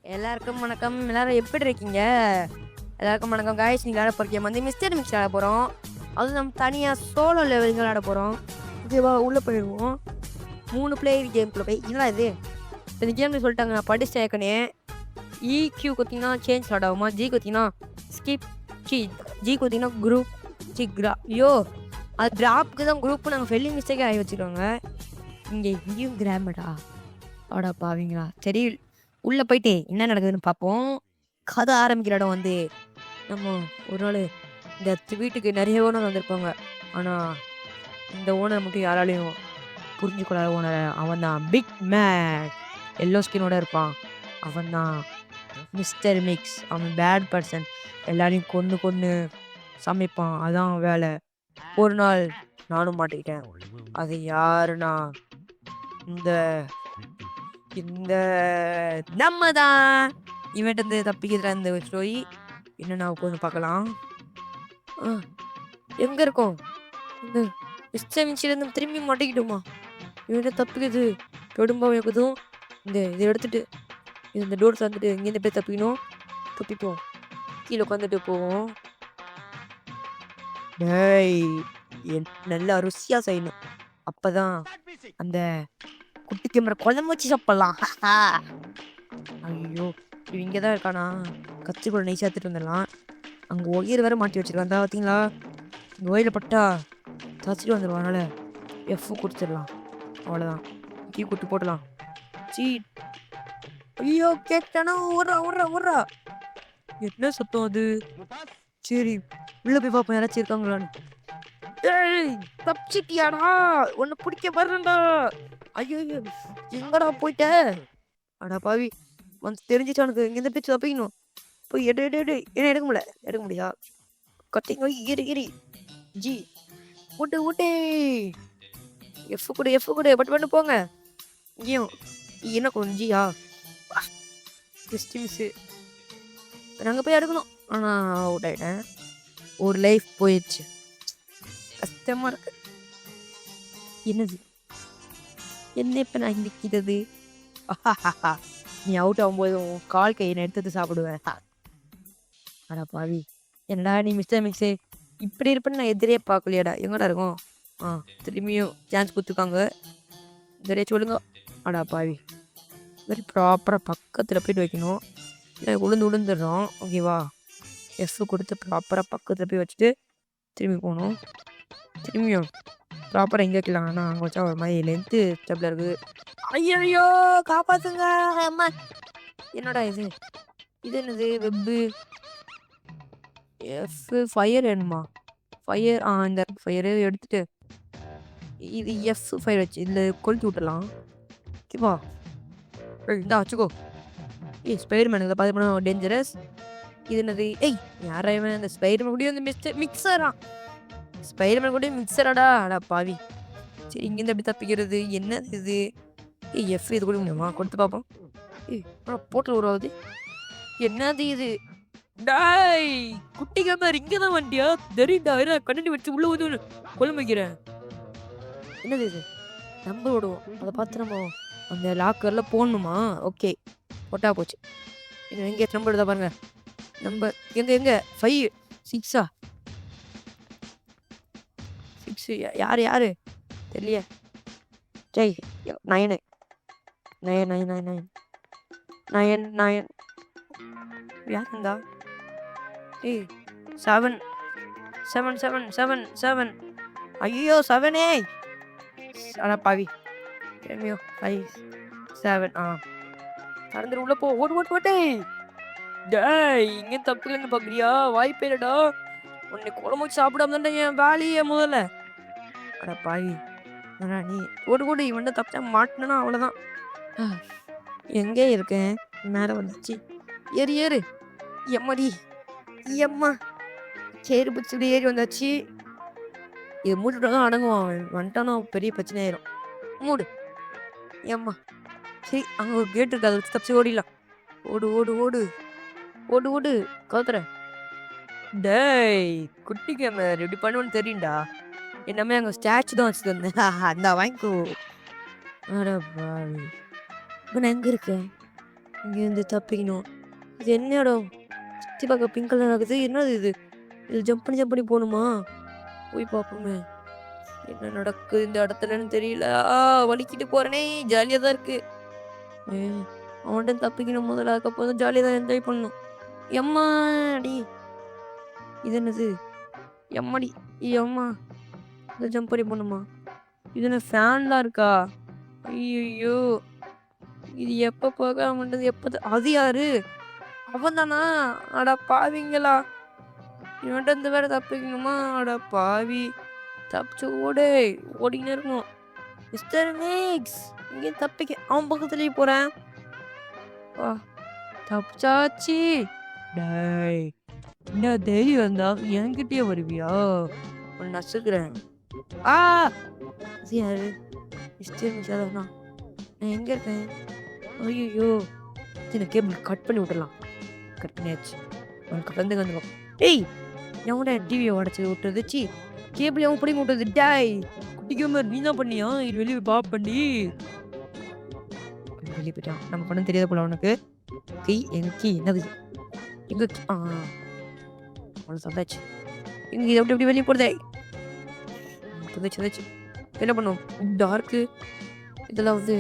எல்லாருக்கும் வணக்கம். எல்லாரும் எப்படி இருக்கீங்க? எல்லாருக்கும் வணக்கம் காய்ஸ். நீங்கள் ஆட போகிற கேம் வந்து மிஸ்டர் மிக்ஸ் ஆட போகிறோம். அதுவும் நம்ம தனியாக சோலோ லெவல்கள் ஆட போகிறோம். ஓகேவா, உள்ளே போயிடுவோம். 3 பிளேயர் கேம்குள்ளே போய் என்னடா இது இந்த கேம்ல சொல்லிட்டாங்க. நான் படிச்சு ஏற்கனே EQ கொடுத்தீங்கன்னா சேஞ்ச் ஸ்டார்ட் ஆகுமா, G கொடுத்தீங்கன்னா ஸ்கிப், G கொடுத்தீங்கன்னா குரூப், ஐயோ அது கிராப்புக்கு தான் குரூப். நாங்கள் ஃபெல்லிங் மிஸ்டேக்கே ஆகி வச்சுருவாங்க. இங்கே இங்கேயும் கிராமடா ஆடா பாவீங்களா. சரி, உள்ளே போயிட்டு என்ன நடக்குதுன்னு பார்ப்போம். கதை ஆரம்பிக்கிற இடம் வந்து நம்ம ஒரு நாள் இந்த வீட்டுக்கு நிறைய ஓனர் வந்திருப்பாங்க. ஆனால் இந்த ஓனர் மட்டும் யாராலையும் புரிஞ்சுக்கூடாத ஓனர். அவன் தான் பிக் மேன், எல்லோ ஸ்கினோட இருப்பான். அவன் தான் மிஸ்டர் மிக்ஸ். அவன் பேட் பர்சன், எல்லாரையும் கொன்று சமைப்பான். அதான் வேலை. ஒரு நாள் நானும் மாட்டிக்கிட்டேன். அது யாருன்னா இந்த இந்த நம்ம தான். இவன்ட்டு வந்து தப்பிக்கிற இந்த ஸ்டோரி என்னன்னா கொஞ்சம் பார்க்கலாம். எங்கே இருக்கோம்? இந்த மிஸ்டமிச்சிலேருந்து திரும்பி மாட்டிக்கிட்டோமா? இவன்ட்ட தப்பிக்குது பெடும்பாவும் இருக்குதும். இதை எடுத்துட்டு இந்த டோர் தந்துட்டு இங்கேருந்து போய் தப்பிப்போம். கீழே உட்காந்துட்டு போவோம். நல்லா ருசியாக செய்யணும். அப்போதான் அந்த குட்டி கேமரா குழம்பு வச்சு சாப்பிடலாம். ஐயோ, இங்கே தான் இருக்கானா? கத்தி கூட நெய் சேர்த்துட்டு வந்துடலாம். அங்கே ஒயர் வேற மாட்டி வச்சிருக்கான். தான் பார்த்தீங்களா? இங்கே ஒயரில் பட்டா தச்சிட்டு வந்துடுவான். அதனால் F கொடுத்துடலாம். அவ்வளோதான். டீ குட்டி போடலாம். ஐயோ கேட்டானா? ஓடுறா. என்ன சத்தம் அது? சரி, உள்ள போய் பார்ப்போம் யாராச்சும் இருக்காங்களான்னு. தப்பிச்சிட்டியாடா? உன்னை பிடிக்க வர்றேன்டா. ஐயோ எங்கடா போயிட்ட? அடா பாவி, வந்து தெரிஞ்சிச்சு எனக்கு. இங்கேருந்து பிச்சு தப்பிக்கணும். போய் எடு என்ன எடுக்க முடியா? கத்திங்க ஏறி ஜி ஊட்டு F கூட பட்டு போங்க. இங்கேயும் என்ன கொஞ்சம் ஜியா மிஸ்ஸு நாங்கள் போய் எடுக்கணும். ஆனால் அவுட் ஆகிட்டேன். ஒரு லைஃப் போயிடுச்சு. கஷ்டமாக இருக்கு. என்னது என்ன இப்போ நான் நிற்கிறது? நீ அவுட் ஆகும்போது உன் கால் கையை எடுத்து சாப்பிடுவேன். அடா பாவி, என்னடா நீ மிஸ்டர் மிக்ஸு இப்படி இருப்பேன்னு நான் எதிரே பார்க்கலையாடா. எங்கடா இருக்கும்? திரும்பியும் சான்ஸ் கொடுத்துருக்காங்க. எதிரே சொல்லுங்க. அடா பாவி, வெரி ப்ராப்பராக பக்கத்தில் போய்ட்டு வைக்கணும். உளுந்துடுறோம். ஓகேவா, F கொடுத்து ப்ராப்பராக பக்கத்தில் போய் வச்சுட்டு திரும்பி போகணும். திரும்பியும் ப்ராப்பராக எங்கே வைக்கலாம்? ஆனால் அங்கே வச்சா ஒரு மாதிரி லென்த்து ஸ்டெப்பில் இருக்குது. ஐயோ காப்பாற்றுங்க அம்மா. என்னடா இது என்னது வெப்பு? F ஃபயர் வேணுமா? ஃபயர் இந்த ஃபயரு எடுத்துட்டு இது F ஃபயர் வச்சு இதில் கொளுத்தி விட்டுலாம். ஓகேவா, இந்தா வச்சுக்கோ. ஸ்பைடர்மேன் இதை பார்த்து பண்ண டேஞ்சரஸ். இது என்னது? யாரா இவன்? இந்த ஸ்பைடர்மேன் கூட வந்து மிக்சரா? ஸ்பைடர்மேன் கூட மிக்சராடா? அடா பாவி. சரி, இங்கேருந்து எப்படி தப்பிக்கிறது? என்னது இது? F இது கூட முடியுமா? கொடுத்து பார்ப்போம். போட்டில் உருவாகுது. என்னது இது? டாய் குட்டி கேமரா இங்கே தான் வண்டியா? தெரியுண்டா, கண்ணி வச்சு உள்ள வந்து கொழும்பு வைக்கிறேன். என்னது இது? நம்பர் விடுவோம். அதை பார்த்து நம்ம அந்த லாக்கரில் போடணுமா? ஓகே, போட்டா போச்சு. இன்னும் எங்கே நம்பர் எடுத்தா பாருங்க. நம்பர் எங்கே 5 6 6 யாரு தெரியலையே. ஜெய் 9 யார் இருந்தா? 7 ஐயோ 7 அடா பாவி. திரும்பியோ 5 7 நடந்துரு உள்ள போ. ஓட்டு. டேய், இங்கே தப்புலன்னு பார்க்குறியா? வாய்ப்பே இல்லடா. உன்னை குழம்பு வச்சு சாப்பிடாம தானே என் வேலையே முதல்ல. அட பாவி, நீ ஓடு. இவன்ட்ட தப்பிச்சா மாட்டினா அவ்வளோதான். எங்கே இருக்கேன்? மேலே வந்துச்சு. ஏறு எம்மாடி எம்மா. சேரு பிடிச்சிட்டு ஏறி வந்தாச்சு. இது மூட்டுட்டா தான் அடங்குவான். வந்துட்டானோ பெரிய பிரச்சனை ஆயிரும். மூடு ஏம்மா. சரி, அங்கே ஒரு கேட்டு இருக்கு, அதை வச்சு தப்பிச்சு ஓடிடலாம். ஓடு கவுத்துற. டேய் குட்டி கேமரா இப்படி பண்ணுவேன்னு தெரியும்டா. என்னமே அங்கே ஸ்டாச்சு தான் வச்சுட்டு வந்தேன். அந்த வாங்கிக்கோ. அட பாவி, இப்போ நான் எங்கே இருக்கேன்? இங்கேருந்து தப்பிக்கணும். இது என்ன இடம்? சுற்றி பார்க்க பிங்க் கலர் ஆகுது. என்னது இது? இது ஜம்ப் பண்ணி போகணுமா? போய் பார்ப்போமே. என்ன நடக்குது இந்த இடத்துலன்னு தெரியல. வலிக்கிட்டு போறேனே. ஜாலியாக தான் இருக்கு. அவன்கிட்ட தப்பிக்கணும் முதல்ல. அதுக்கப்புறம் ஜாலியாக தான் என்ஜாய் பண்ணணும். எம்மாடி இது என்னது? எம்மாடி எம்மா இந்த ஜம்ப் பண்ணி போகணுமா? இது என்ன ஃபேன்லாம் இருக்கா? ஐயோ இது எப்போ போக மாட்டேது? எப்போ அது யாரு? அவன் தானா? அடா பாவிங்களா, இவன்ட்டு இந்த வேற தப்பிக்கணுமா? அடா பாவி, தப்பிச்சு ஓடிக்கினே இருக்கணும். மிஸ்டர் மிக்ஸ் இங்கே தப்பிக்க அவன் பக்கத்துலேயே போகிறேன். வா தப்பிச்சாச்சு. டேய் என்ன தைரியம் வந்தா என்கிட்டயே வருவியா? உன்னை நசுக்கிறேன். அது யாரு? மிஸ்டர் மிக்ஸ் அதானா? நான் எங்கே இருக்கேன்? ஐயோ இந்த கேபிள் கட் பண்ணி விட்டுடலாம். கட் பண்ணியாச்சு. உனக்கு வந்துடும். ஏய் எவன்டா டிவியை உடச்சி விட்டுருந்துச்சு? கேபிள் எவன் பிடிங்க விட்டுறது? டாய் குட்டிக்காம நீ தான் பண்ணியா? இது வெளியே பண்ணி வெளியே போயிட்டான். நம்ம பண்ண தெரியாத போல உனக்கு. கை எங்க கீ என்னது? எங்க அவனை சந்தாச்சு. எங்க இதை விட்டு எப்படி வெளியே போடுதே? சந்தாச்சு என்ன பண்ணும்? டார்க்கு இதெல்லாம் வந்து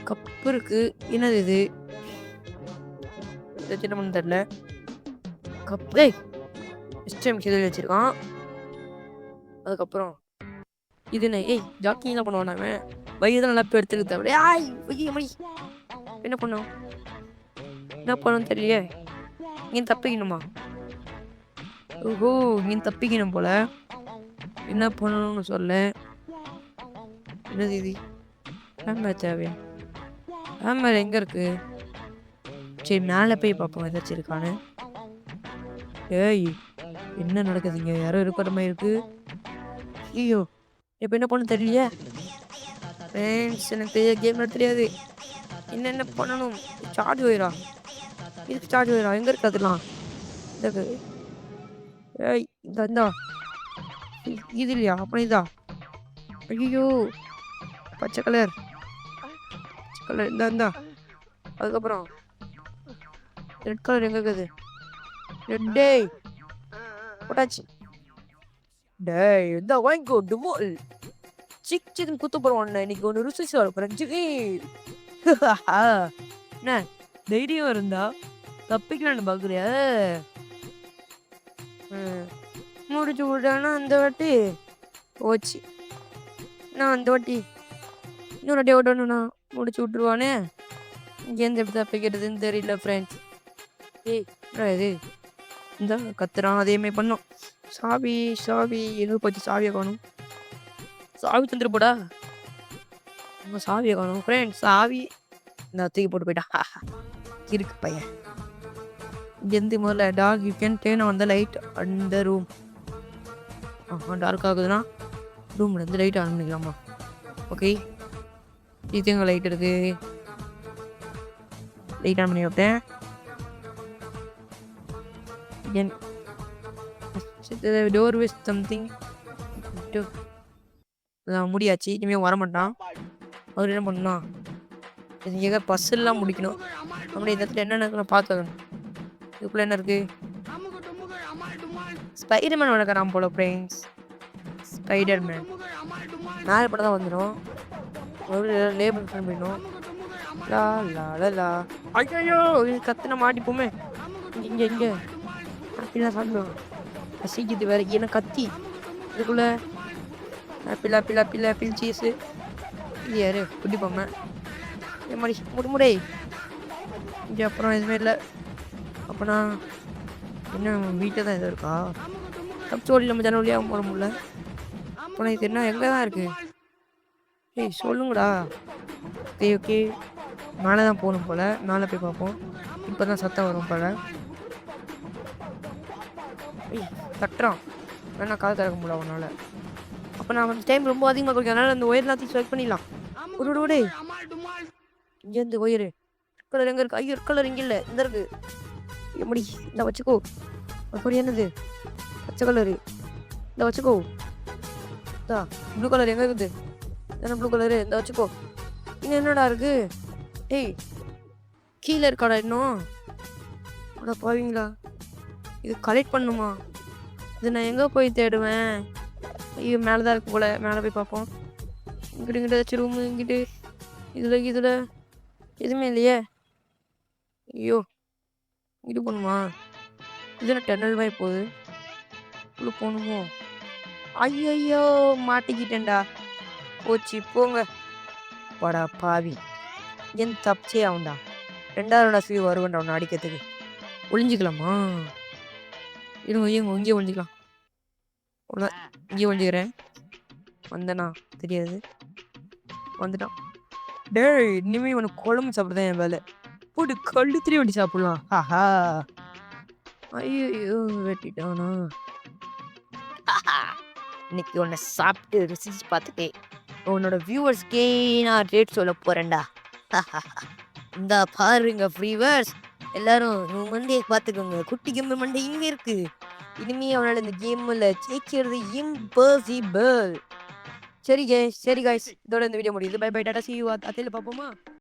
கப்பு இருக்கு. என்னது இது? என்ன பண்ண தெரியல. கப்பு எழுதி வச்சிருக்கான். அதுக்கப்புறம் இது என்ன? ஜாக்கிங் தான் பண்ணுவான். அவன் வயிறு நல்லா போய் எடுத்துக்க தேவை. என்ன பண்ணும்? என்ன பண்ணணும் தெரியலையே. இங்கே தப்பிக்கணுமா? ஓஹோ இங்கே தப்பிக்கணும் போல. என்ன பண்ணணும்னு சொல்ல. என்னது இது? ஹேமர் தேவையா? ஹேமர் எங்கே இருக்கு? சரி மேலே போய் பார்ப்போம் ஏதாச்சும் இருக்கான்னு. ஏய் என்ன நடக்குதுங்க? யாரோ இருக்கிற மாதிரி இருக்கு. ஐயோ இப்போ என்ன பண்ண தெரியலையே. ஃப்ரெண்ட்ஸ் எனக்கு தெரிய கேம் தெரியாது. என்னென்ன பண்ணணும்? சார்ஜ் ஒயரா? இதுக்கு சார்ஜ் ஒயரா? எங்கே இருக்காதுலாம்? ஏய் இந்தா இது இல்லையா? அப்புறம் இதா? ஐயோ பச்சை கலர் இந்தா. அதுக்கப்புறம் ரெட் கலர் எங்கே இருக்குது? டேய் போட்டாச்சு. டேய் இந்த வாங்கிக்கோ. டுவோல் சிக்கன் குத்து போடுவான். இன்னைக்கு ஒன்று ருசி போகிறேன். என்ன தைரியம் இருந்தா தப்பிக்கலான்னு பார்க்குறியா? முடிச்சு விட்டானா அந்த வாட்டி போச்சு. நான் அந்த வாட்டி இன்னொரு வாட்டி ஓட்டணும்னா முடிச்சு விட்டுருவானே. இங்கேருந்து எப்படி தப்பிக்கிறதுன்னு தெரியல ஃப்ரெண்ட்ஸ். இது இந்த கத்துறான். அதேமாதிரி பண்ணோம். சாவி எங்கே போச்சு? சாவியை காணும். சாவி தந்துட்டு போடா. நம்ம சாவியை காணும் ஃப்ரெண்ட்ஸ். சாவி இந்த தூக்கி போட்டு போயிட்டா. இருக்கு பையன். இங்கேருந்து முதல்ல dark you can turn on the light அந்த ரூம். டார்க் ஆகுதுன்னா ரூம்லேருந்து லைட் ஆன் பண்ணிக்கலாமா? ஓகே இது எங்கே லைட் இருக்கு? லைட் ஆன் பண்ணி விட்டேன். டோர் வித் சம்திங் முடியாச்சு. இனிமேல் வரமாட்டான். அவர் என்ன பண்ணலாம்? எங்கே பஸ்ஸெல்லாம் முடிக்கணும். அப்படி இந்த இடத்துல என்னென்ன பார்த்துக்கணும். இதுக்குள்ள என்ன இருக்கு? ஸ்பைடர்மேன் வளர்க்குறான் போல ஃப்ரெண்ட்ஸ். ஸ்பைடர்மேன் மேலே படம் தான் வந்துடும். ஒரு லேபிள் பண்ணிடணும். ஐயோ இது கத்துன மாட்டிப்போமே. இங்கே அப்படிலாம் சாப்பிடுவோம். பசிக்குது வேற. என்ன கத்தி இதுக்குள்ள? Apple cheese. இது யாரு? குடிப்போமே மாதிரி முடுமுறை. இங்கே அப்புறம் எதுவுமே இல்லை. அப்போனா என்ன வீட்டில் தான் எதுவும் இருக்கா? தப்பிச்சோடி நம்ம ஜன வழியாக போட முடியல. அப்புறம் இது என்ன எங்கே தான் இருக்குது? சொல்லுங்கடா. ஓகே மேலே தான் போகணும் போல். மேலே போய் பார்ப்போம். இப்போ தான் சத்தம் வரும் போல். தட்டுறான். வேணா கால் திறக்க முடியல அவனால். அப்போ நான் வந்து டைம் ரொம்ப அதிகமாக கொடுக்கும். அதனால் அந்த ஒயர் எல்லாத்தையும் செலக்ட் பண்ணிடலாம். ஒரு இங்கேருந்து ஒயரு கலர் எங்கே இருக்குது? ஐயோ கலர் இங்கே இல்லை. இந்த இருக்குது. எப்படி இந்த வச்சுக்கோ. அப்படி என்னது? பச்சை கலரு இந்த வச்சுக்கோ. ப்ளூ கலர் எங்கே இருக்குது? என்ன ப்ளூ கலரு இந்த வச்சுக்கோ. இங்கே என்னடா இருக்குது? கீழே இருக்காடா இன்னும். அட பாவீங்களா, இது கலெக்ட் பண்ணுமா? இது நான் எங்கே போய் தேடுவேன்? ஐயோ மேலே தான் இருக்கு போல, மேலே போய் பார்ப்போம். இங்கிட்டு இங்கிட்ட ஏதாச்சும் ரூமு இங்கிட்டு இதில் எதுவுமே இல்லையே. ஐயோ இது பண்ணுமா? இது நான் டென்னல் மாதிரி போகுது, உள்ள போகணுமோ? ஐயோ மாட்டிக்கிட்டேன்டா. போச்சு போங்க. படா பாவி, என் தப்பிச்சே ஆகுண்டா. 2வது ரவுண்ட் வருவேன்டா உன்னை அடிக்கிறதுக்கு. ஒளிஞ்சிக்கலாமா? இருங்க இங்கே ஒளிஞ்சிக்கலாம். இங்கே ஒளிஞ்சிக்கிறேன். வந்தனா தெரியாது, வந்துட்டான். டேய் இனிமே உனக்கு குழம்பு சாப்பிடுதான் என் வேலை. போட்டு கழுத்துலேயே வண்டி சாப்பிடலாம். ஆஹா ஐயோ வெட்டிட்டானா. இன்னைக்கு உன்னை சாப்பிட்டு ருசிச்சு பார்த்துட்டேன். உன்னோட வியூவர்ஸ்க்கே நான் ரேட் சொல்ல போறேன்டா. இந்த பாருங்க வியூவர்ஸ் எல்லாரும் மண்டையை பார்த்துக்கோங்க. குட்டி கேம் மண்டை இங்கே இருக்கு. இனிமே அவனால இந்த கேம்ல ஜெயிக்கிறது இம்பாசிபிள். சரி காய்ஸ் இதோட இந்த வீடியோ முடியுது. Bye bye tata, see you. பார்ப்போமா?